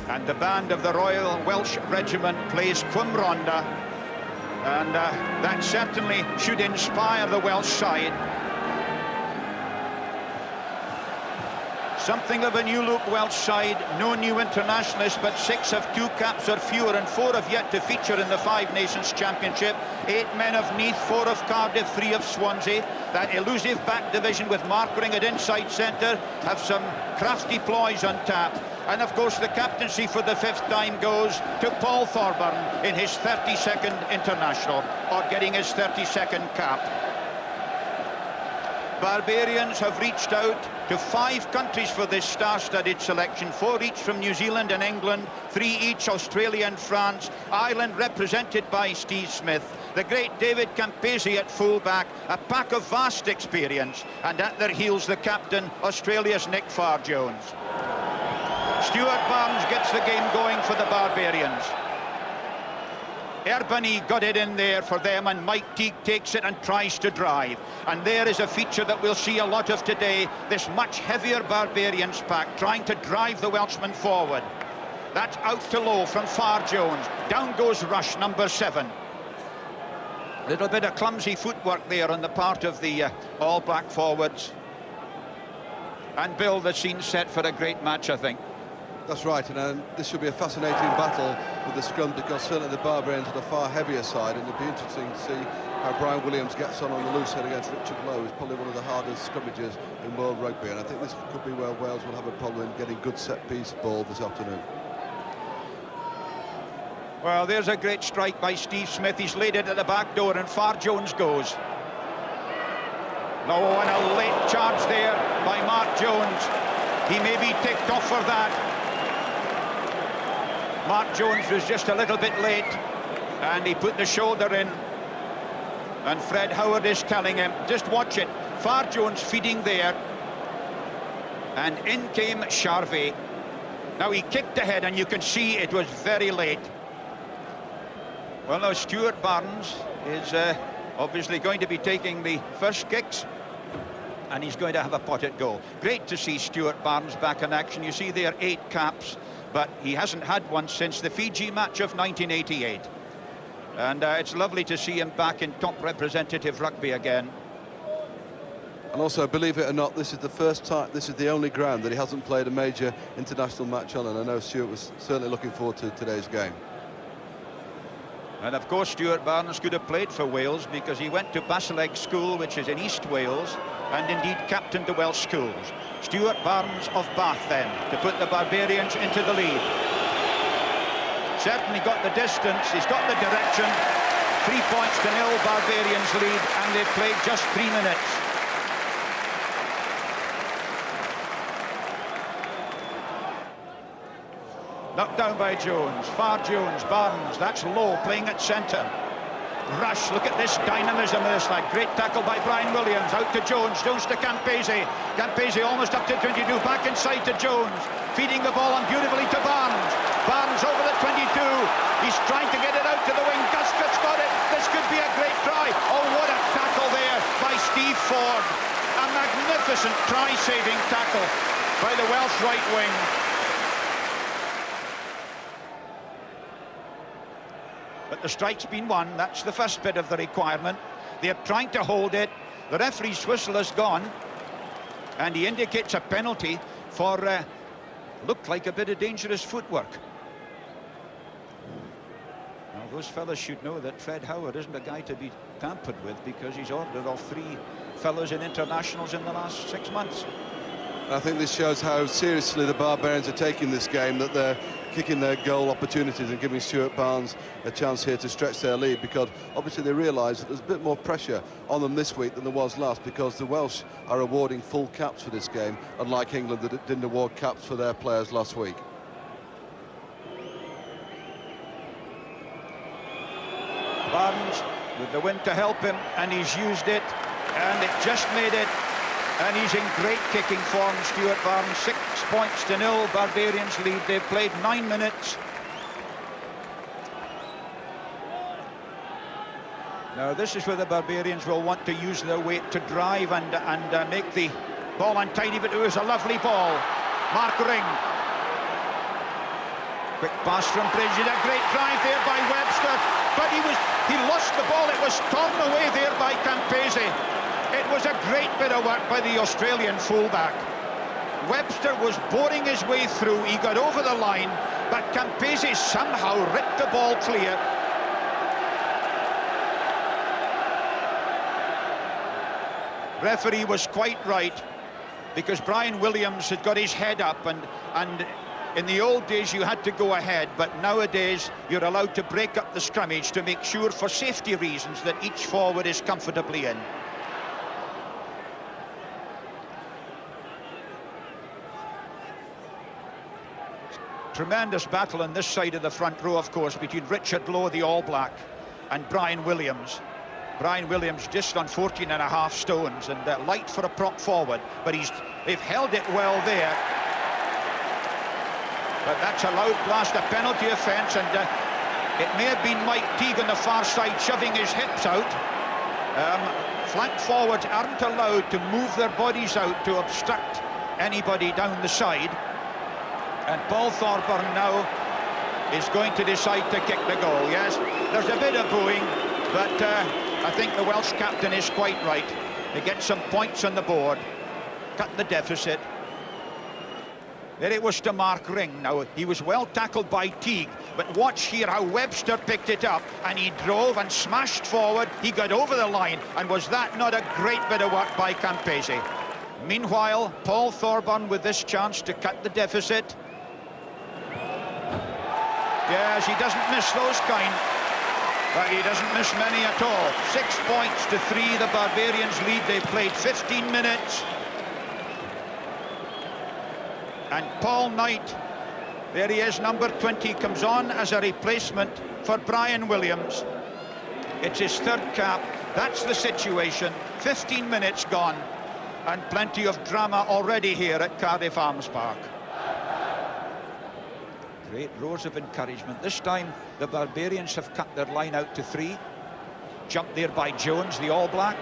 And the band of the Royal Welsh Regiment plays Cwm Rhondda, and that certainly should inspire the Welsh side. Something of a new look Welsh side, no new internationalists, but 6 have 2 caps or fewer, and 4 have yet to feature in the Five Nations Championship. 8 men of Neath, 4 of Cardiff, 3 of Swansea. That elusive back division with Mark Ring at inside centre have some crafty ploys on tap. And of course the captaincy for the 5th time goes to Paul Thorburn in his 32nd international, or getting his 32nd cap. Barbarians have reached out to 5 countries for this star-studded selection, 4 each from New Zealand and England, 3 each Australia and France, Ireland represented by Steve Smith, the great David Campese at full-back, a pack of vast experience, and at their heels the captain, Australia's Nick Farr-Jones. Stuart Barnes gets the game going for the Barbarians. Erbany got it in there for them, and Mike Teague takes it and tries to drive. And there is a feature that we'll see a lot of today, this much heavier Barbarians pack trying to drive the Welshmen forward. That's out to low from Farr-Jones. Down goes Rush, number 7. A little bit of clumsy footwork there on the part of the All Black forwards. And Bill, the scene's set for a great match, I think. That's right, and this should be a fascinating battle with the scrum, because certainly the Barbarians are the far heavier side, and it'll be interesting to see how Brian Williams gets on the loose head against Richard Lowe. It's probably one of the hardest scrummages in world rugby, and I think this could be where Wales will have a problem in getting good set-piece ball this afternoon. Well, there's a great strike by Steve Smith. He's laid it at the back door, and Farr-Jones goes. No, and a late charge there by Mark Jones. He may be ticked off for that. Mark Jones was just a little bit late, and he put the shoulder in, and Fred Howard is telling him, just watch it. Farr-Jones feeding there, and in came Charvet. Now he kicked ahead, and you can see it was very late. Well, now Stuart Barnes is obviously going to be taking the first kicks, and he's going to have a pot at goal. Great to see Stuart Barnes back in action. You see there 8 caps, but he hasn't had one since the Fiji match of 1988. And it's lovely to see him back in top representative rugby again. And also, believe it or not, this is the first time, this is the only ground that he hasn't played a major international match on, and I know Stuart was certainly looking forward to today's game. And of course Stuart Barnes could have played for Wales, because he went to Basileg School, which is in East Wales, and indeed captained the Welsh schools. Stuart Barnes of Bath then, to put the Barbarians into the lead. Certainly got the distance, he's got the direction. 3 points to 0, Barbarians lead, and they've played just 3 minutes. Knocked down by Jones, Farr-Jones, Barnes, that's low, playing at centre. Rush, look at this dynamism of this lad. Great tackle by Brian Williams, out to Jones, Jones to Campese. Campese almost up to 22, back inside to Jones. Feeding the ball on beautifully to Barnes. Barnes over the 22, he's trying to get it out to the wing. Guscott's got it, this could be a great try. Oh, what a tackle there by Steve Ford. A magnificent try-saving tackle by the Welsh right wing. But the strike's been won. That's the first bit of the requirement. They're trying to hold it. The referee's whistle has gone, and he indicates a penalty for looked like a bit of dangerous footwork. Now those fellas should know that Fred Howard isn't a guy to be tampered with, because he's ordered off 3 fellas in internationals in the last 6 months. And I think this shows how seriously the Barbarians are taking this game, that they're kicking their goal opportunities and giving Stuart Barnes a chance here to stretch their lead, because obviously they realise that there's a bit more pressure on them this week than there was last, because the Welsh are awarding full caps for this game, unlike England that didn't award caps for their players last week. Barnes with the wind to help him, and he's used it, and it just made it. And he's in great kicking form, Stuart Barnes. 6 points to 0, Barbarians lead. They've played 9 minutes. Now this is where the Barbarians will want to use their weight to drive and make the ball untidy, but it was a lovely ball. Mark Ring. Quick pass from Bridges, a great drive there by Webster, but he lost the ball. It was torn away there by Campese. It was a great bit of work by the Australian fullback. Webster was boring his way through, he got over the line, but Campese somehow ripped the ball clear. Referee was quite right, because Brian Williams had got his head up, and in the old days you had to go ahead, but nowadays you're allowed to break up the scrummage to make sure, for safety reasons, that each forward is comfortably in. Tremendous battle on this side of the front row, of course, between Richard Lowe, the All Black, and Brian Williams. Brian Williams just on 14.5 stones and light for a prop forward, but they've held it well there. But that's a loud blast, a penalty offence, and it may have been Mike Teague on the far side shoving his hips out. Flank forwards aren't allowed to move their bodies out to obstruct anybody down the side. And Paul Thorburn now is going to decide to kick the goal. Yes, there's a bit of booing, but I think the Welsh captain is quite right. They get some points on the board, cut the deficit. There it was to Mark Ring. Now, he was well tackled by Teague, but watch here how Webster picked it up, and he drove and smashed forward. He got over the line, and was that not a great bit of work by Campese? Meanwhile, Paul Thorburn with this chance to cut the deficit. Yes, he doesn't miss those kind, but he doesn't miss many at all. 6 points to 3, the Barbarians lead. They've played 15 minutes. And Paul Knight, there he is, number 20, comes on as a replacement for Brian Williams. It's his third cap. That's the situation. 15 minutes gone, and plenty of drama already here at Cardiff Arms Park. Great roars of encouragement. This time the Barbarians have cut their line out to 3. Jumped there by Jones, the All Black.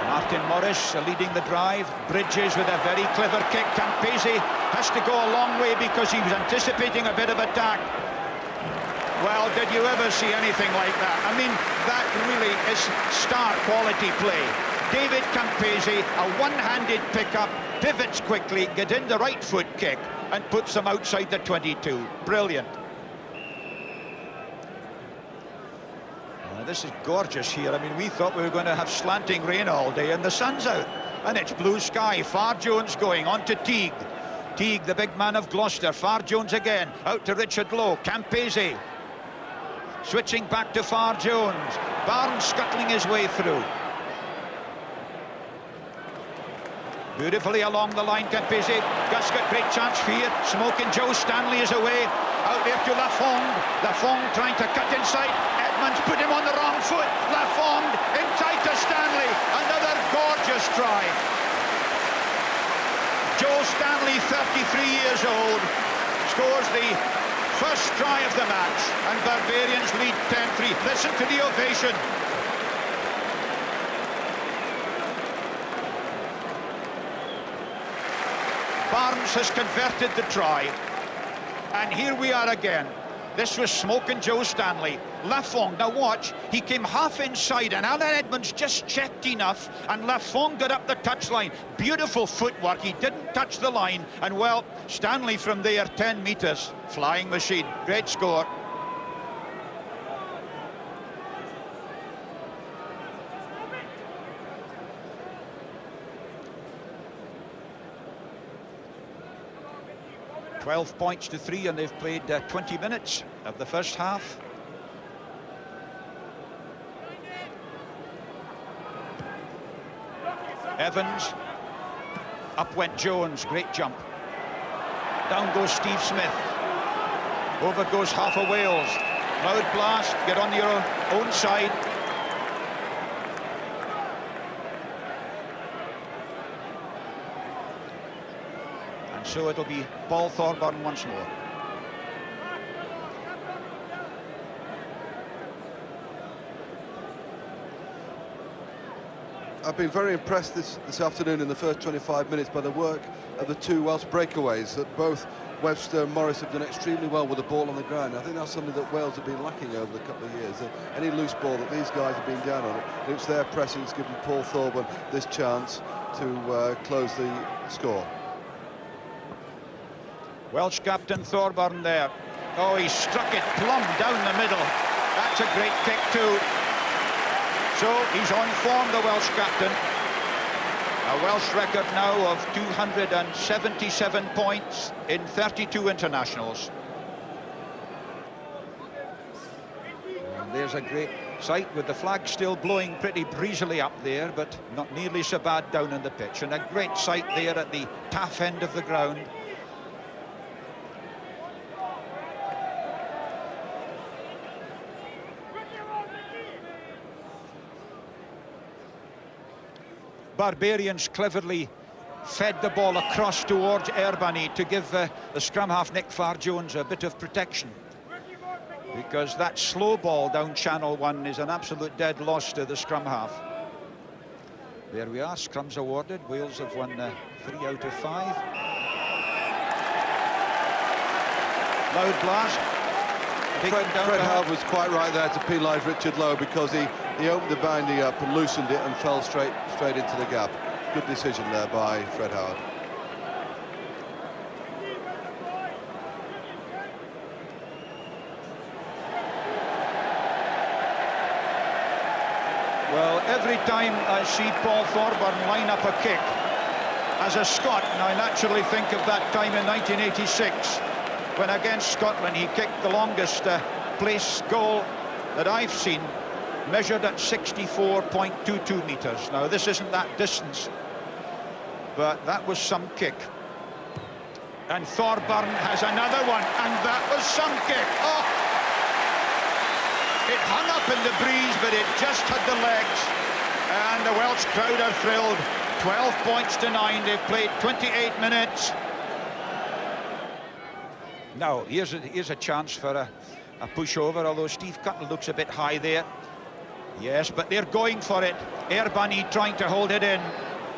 Martin Morris leading the drive. Bridges with a very clever kick. Campese has to go a long way because he was anticipating a bit of attack. Well, did you ever see anything like that? I mean, that really is star quality play. David Campese, a one-handed pickup, pivots quickly, get in the right foot kick, and puts them outside the 22. Brilliant. This is gorgeous here. I mean, we thought we were going to have slanting rain all day, and the sun's out, and it's blue sky. Far Jones going on to Teague. Teague, the big man of Gloucester. Far Jones again, out to Richard Lowe. Campese switching back to Far Jones. Barnes scuttling his way through. Beautifully along the line, Campese. Gus got great chance here. Smoking Joe Stanley is away. Out there to Lafond. Lafond trying to cut inside. Edmonds put him on the wrong foot. Lafond inside to Stanley. Another gorgeous try. Joe Stanley, 33 years old, scores the first try of the match, and Barbarians lead 10-3. Listen to the ovation. Barnes has converted the try, and here we are again. This was Smoking Joe Stanley. Lafond, now watch, he came half inside, and Alan Edmonds just checked enough, and Lafond got up the touchline. Beautiful footwork, he didn't touch the line, and well, Stanley from there, 10 metres. Flying machine, great score. $12 points to 3, and they've played 20 minutes of the first half. Evans, up went Jones, great jump. Down goes Steve Smith. Over goes half of Wales. Loud blast, get on your own side. So it'll be Paul Thorburn once more. I've been very impressed this afternoon in the first 25 minutes by the work of the two Welsh breakaways, that both Webster and Morris have done extremely well with the ball on the ground. I think that's something that Wales have been lacking over the couple of years. Any loose ball that these guys have been down on it, and it's their pressing that's given Paul Thorburn this chance to close the score. Welsh captain Thorburn there. Oh, he struck it plumb down the middle. That's a great kick too. So he's on form, the Welsh captain. A Welsh record now of 277 points in 32 internationals. And there's a great sight with the flag still blowing pretty breezily up there, but not nearly so bad down on the pitch. And a great sight there at the taff end of the ground. Barbarians cleverly fed the ball across towards Erbany to give the scrum half Nick Farr-Jones a bit of protection, because that slow ball down channel one is an absolute dead loss to the scrum half. There we are, scrums awarded. Wales have won 3 out of 5. Loud blast. Fred Howard was quite right there to penalise Richard Lowe, because he opened the binding up and loosened it and fell straight into the gap. Good decision there by Fred Howard. Well, every time I see Paul Thorburn line up a kick, as a Scot, and I naturally think of that time in 1986, when against Scotland he kicked the longest place goal that I've seen, measured at 64.22 metres. Now, this isn't that distance, but that was some kick. And Thorburn has another one, and that was some kick. Oh! It hung up in the breeze, but it just had the legs. And the Welsh crowd are thrilled. 12 points to 9. They've played 28 minutes. Now, here's a chance for a pushover, although Steve Cuttle looks a bit high there. Yes, but they're going for it. Erbany trying to hold it in.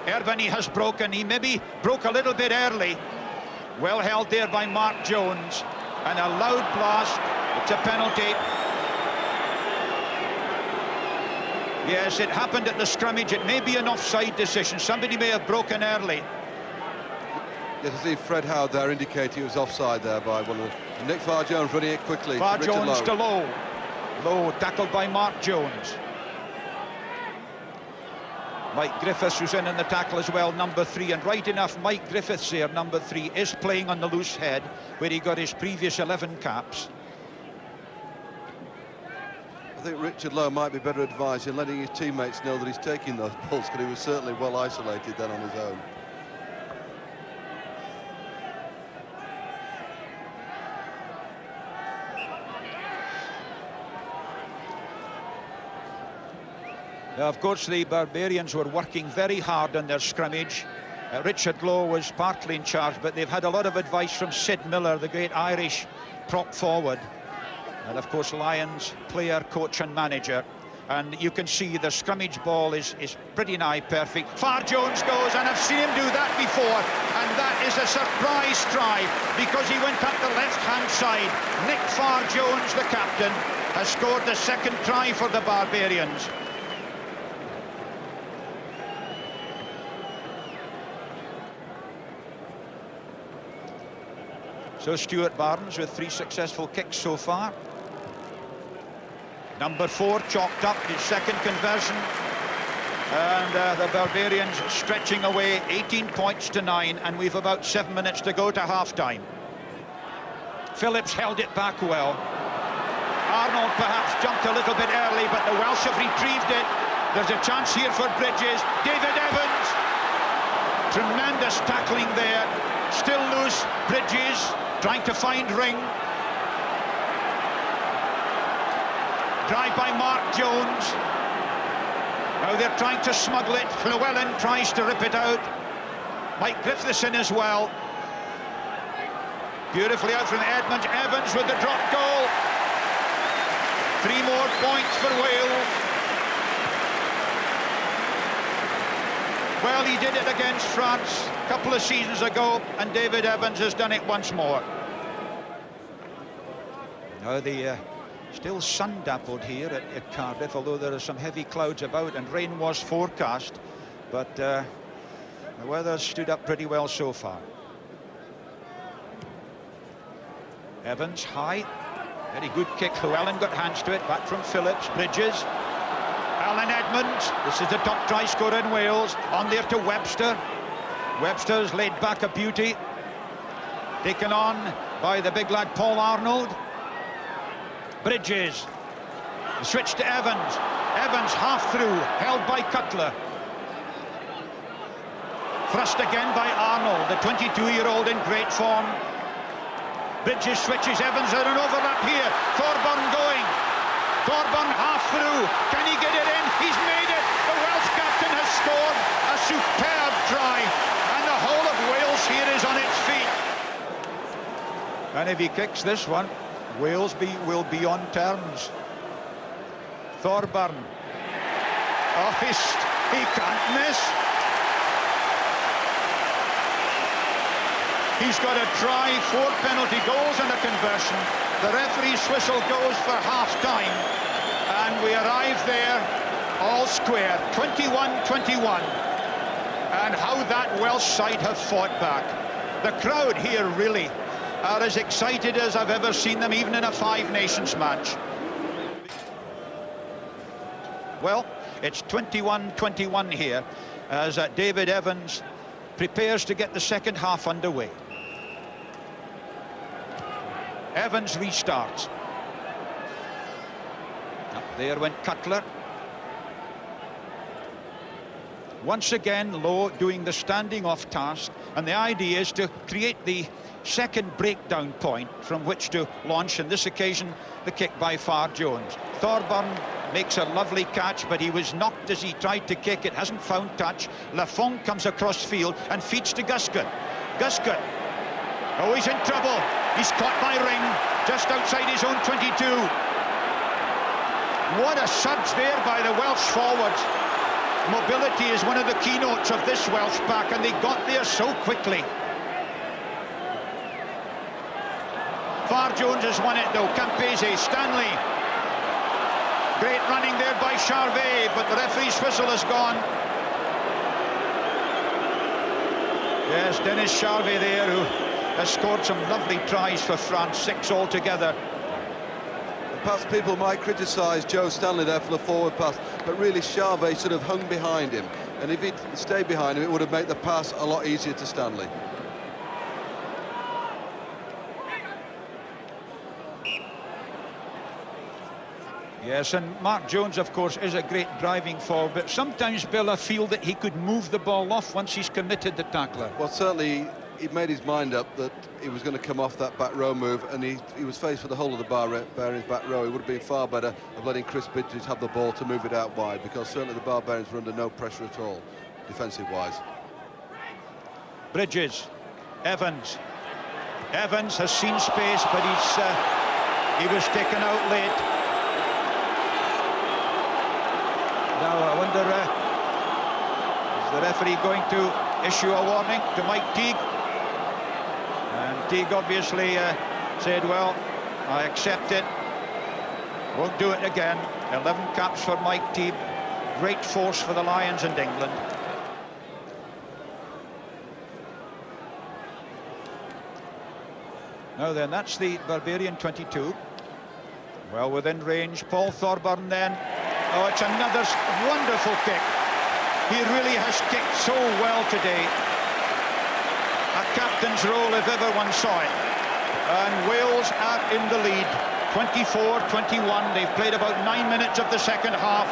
Erbany has broken. He maybe broke a little bit early. Well held there by Mark Jones. And a loud blast. It's a penalty. Yes, it happened at the scrummage. It may be an offside decision. Somebody may have broken early. You can see Fred Howard there indicating he was offside there by one of them. Nick Farr-Jones running it quickly. Farr-Jones to Lowe. Lowe tackled by Mark Jones. Mike Griffiths, who's in the tackle as well, number 3. And right enough, Mike Griffiths there, number 3, is playing on the loose head, where he got his previous 11 caps. I think Richard Lowe might be better advised in letting his teammates know that he's taking those balls, because he was certainly well isolated then on his own. Now, of course, the Barbarians were working very hard on their scrimmage. Richard Lowe was partly in charge, but they've had a lot of advice from Sid Miller, the great Irish prop forward. And, of course, Lions player, coach and manager. And you can see the scrimmage ball is pretty nigh perfect. Farr-Jones goes, and I've seen him do that before. And that is a surprise try, because he went up the left-hand side. Nick Farr-Jones, the captain, has scored the second try for the Barbarians. So Stuart Barnes with 3 successful kicks so far. Number 4 chalked up his second conversion. And the Barbarians stretching away 18 points to 9, and we've about 7 minutes to go to half-time. Phillips held it back well. Arnold perhaps jumped a little bit early, but the Welsh have retrieved it. There's a chance here for Bridges. David Evans. Tremendous tackling there. Still loose. Bridges trying to find Ring. Drive by Mark Jones. Now they're trying to smuggle it. Llewellyn tries to rip it out. Mike Griffiths in as well. Beautifully out from Edmonds. Evans with the drop goal. 3 more points for Wales. Well, he did it against France a couple of seasons ago, and David Evans has done it once more. Now the still sun-dappled here at Cardiff, although there are some heavy clouds about and rain was forecast, but the weather's stood up pretty well so far. Evans high, very good kick. Llewellyn got hands to it, back from Phillips. Bridges, Alan Edmonds, this is the top try scorer in Wales, on there to Webster. Webster's laid back a beauty, taken on by the big lad Paul Arnold. Bridges, the switch to Evans. Evans half through, held by Cutler. Thrust again by Arnold, the 22-year-old in great form. Bridges switches, Evans at an overlap here. Thorburn going. Thorburn half through. Can he get it in? He's made it. The Welsh captain has scored a superb try. And the whole of Wales here is on its feet. And if he kicks this one, Wales will be on terms. Thorburn. Oh, he can't miss. He's got a try, 4 penalty goals and a conversion. The referee's whistle goes for half-time. And we arrive there all square, 21-21. And how that Welsh side have fought back. The crowd here really are as excited as I've ever seen them, even in a Five Nations match. Well, it's 21-21 here as David Evans prepares to get the second half underway. Evans restarts. Up there went Cutler. Once again, Lowe doing the standing off task, and the idea is to create the second breakdown point from which to launch, on this occasion, the kick by Far Jones. Thorburn makes a lovely catch, but he was knocked as he tried to kick. It hasn't found touch. Lafont comes across field and feeds to Guscott. Guscott. Oh, he's in trouble. He's caught by Ring, just outside his own 22. What a surge there by the Welsh forwards. Mobility is one of the keynotes of this Welsh pack, and they got there so quickly. Far Jones has won it though. Campese, Stanley. Great running there by Charvet, but the referee's whistle has gone. Yes, Dennis Charvet there, who has scored some lovely tries for France, 6 altogether. Perhaps people might criticise Joe Stanley there for the forward pass, but really Charvet should have hung behind him, and if he'd stayed behind him, it would have made the pass a lot easier to Stanley. Yes, and Mark Jones, of course, is a great driving forward, but sometimes, Bill, I feel that he could move the ball off once he's committed the tackler. Well, certainly he'd made his mind up that he was going to come off that back row move, and he was faced with the whole of the Barbarians back row. It would have been far better of letting Chris Bridges have the ball to move it out wide, because certainly the Barbarians were under no pressure at all, defensive-wise. Bridges, Evans. Evans has seen space, but he was taken out late. Now, I wonder, is the referee going to issue a warning to Mike Teague? And Teague obviously said, well, I accept it. Won't do it again. 11 caps for Mike Teague. Great force for the Lions and England. Now then, that's the Barbarian 22. Well within range. Paul Thorburn then. Oh, it's another wonderful kick. He really has kicked so well today. A captain's role if ever one saw it. And Wales are in the lead, 24-21. They've played about 9 minutes of the second half.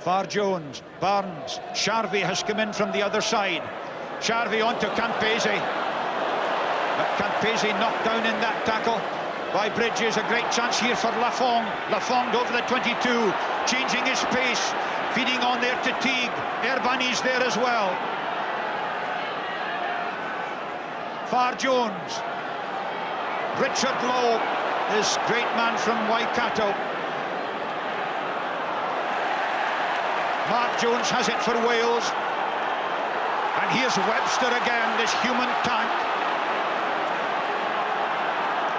Far Jones, Barnes, Charvet has come in from the other side. Charvet on to Campese. But Campese knocked down in that tackle by Bridges. A great chance here for Lafont. Lafont over the 22, changing his pace, feeding on there to Teague. Erbani's there as well. Far Jones. Richard Lowe, this great man from Waikato. Mark Jones has it for Wales. And here's Webster again, this human tank.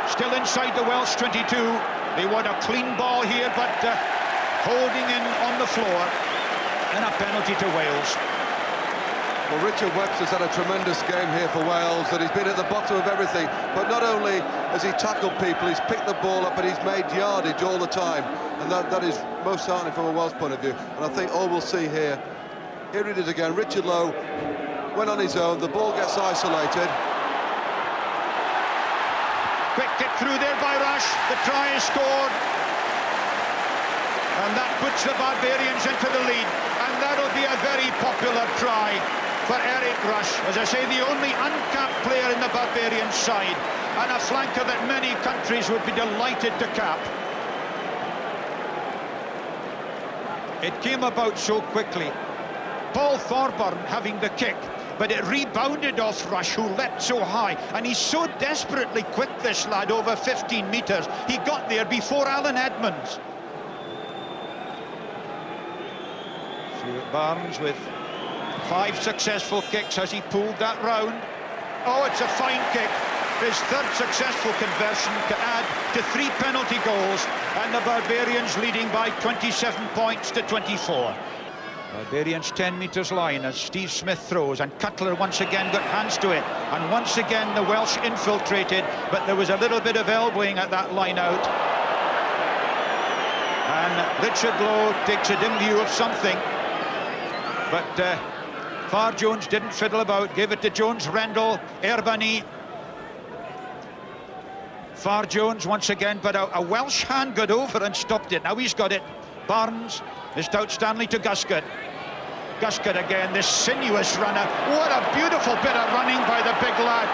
Still inside the Welsh 22. They want a clean ball here, but holding in on the floor. And a penalty to Wales. Well, Richard Webster's had a tremendous game here for Wales, that he's been at the bottom of everything, but not only has he tackled people, he's picked the ball up, but he's made yardage all the time, and that is most heartening from a Welsh point of view. And I think all we'll see here it is again. Richard Lowe went on his own, the ball gets isolated. Quick kick through there by Rush, the try is scored. And that puts the Barbarians into the lead, and that'll be a very popular try for Eric Rush. As I say, the only uncapped player in the Barbarians side, and a flanker that many countries would be delighted to cap. It came about so quickly. Paul Thorburn having the kick, but it rebounded off Rush, who leapt so high, and he's so desperately quick, this lad, over 15 metres. He got there before Alan Edmonds. Stuart Barnes with 5 successful kicks. Has he pulled that round? Oh, it's a fine kick. His 3rd successful conversion to add to 3 penalty goals, and the Barbarians leading by 27 points to 24. Barbarians 10 metres line as Steve Smith throws, and Cutler once again got hands to it, and once again the Welsh infiltrated, but there was a little bit of elbowing at that line out, and Richard Lowe takes a dim view of something, but Far Jones didn't fiddle about, gave it to Jones, Rendell, Erbany. Far Jones once again, but a Welsh hand got over and stopped it. Now he's got it. Barnes is out Stanley to Guscott. Guscott again, this sinuous runner. What a beautiful bit of running by the big lad.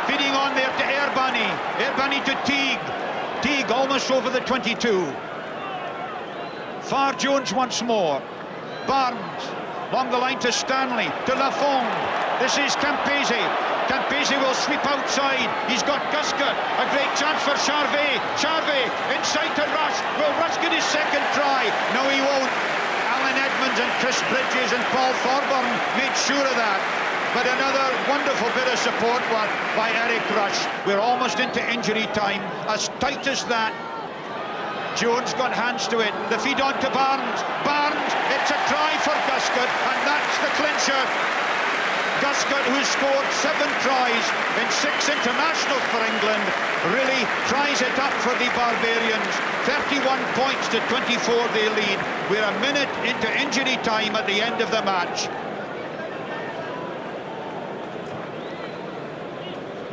Feeding on there to Erbany. Erbany to Teague. Teague almost over the 22. Far Jones once more. Barnes. Along the line to Stanley, to Lafond. This is Campese. Campese will sweep outside. He's got Guscott. A great chance for Charvet. Charvet inside to Rush. Will Rush get his 2nd try? No, he won't. Alan Edmonds and Chris Bridges and Paul Thorburn made sure of that. But another wonderful bit of support work by Eric Rush. We're almost into injury time. As tight as that. Jones got hands to it. The feed on to Barnes. Barnes, it's a try for Guscott, and that's the clincher. Guscott, who's scored 7 tries in 6 internationals for England, really tries it up for the Barbarians. 31 points to 24 they lead. We're a minute into injury time at the end of the match.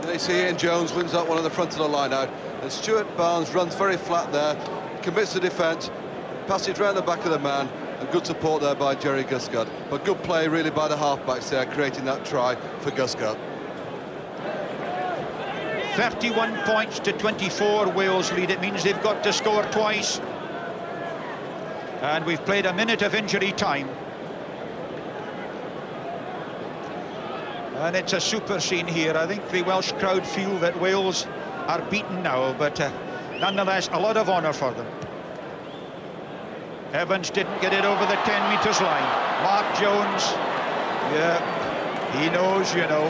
There you see Ian Jones wins that one on the front of the line out, and Stuart Barnes runs very flat there, commits the defence, passes round the back of the man, and good support there by Jerry Guscott. But good play really by the halfbacks there, creating that try for Guscott. 31 points to 24 Wales lead. It means they've got to score twice. And we've played a minute of injury time. And it's a super scene here. I think the Welsh crowd feel that Wales are beaten now, but nonetheless, a lot of honour for them. Evans didn't get it over the 10 metres line. Mark Jones, yeah, he knows, you know.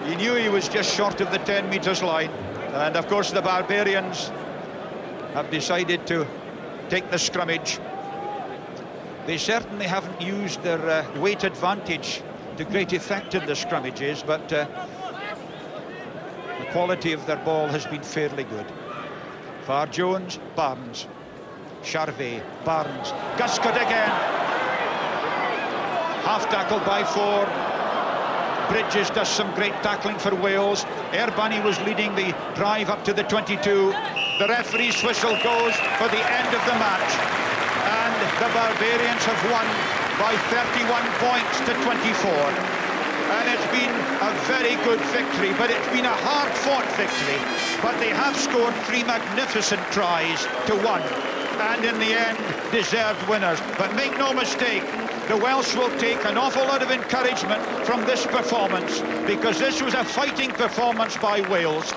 He knew he was just short of the 10 metres line. And of course the Barbarians have decided to take the scrummage. They certainly haven't used their weight advantage to great effect in the scrummages, but the quality of their ball has been fairly good. Far Jones, Barnes, Charvet, Barnes, Guscott again. Half tackled by 4. Bridges does some great tackling for Wales. Erbany was leading the drive up to the 22. The referee's whistle goes for the end of the match. And the Barbarians have won by 31 points to 24. And it's been a very good victory, but it's been a hard-fought victory. But they have scored 3 magnificent tries to 1. And in the end, deserved winners. But make no mistake, the Welsh will take an awful lot of encouragement from this performance, because this was a fighting performance by Wales.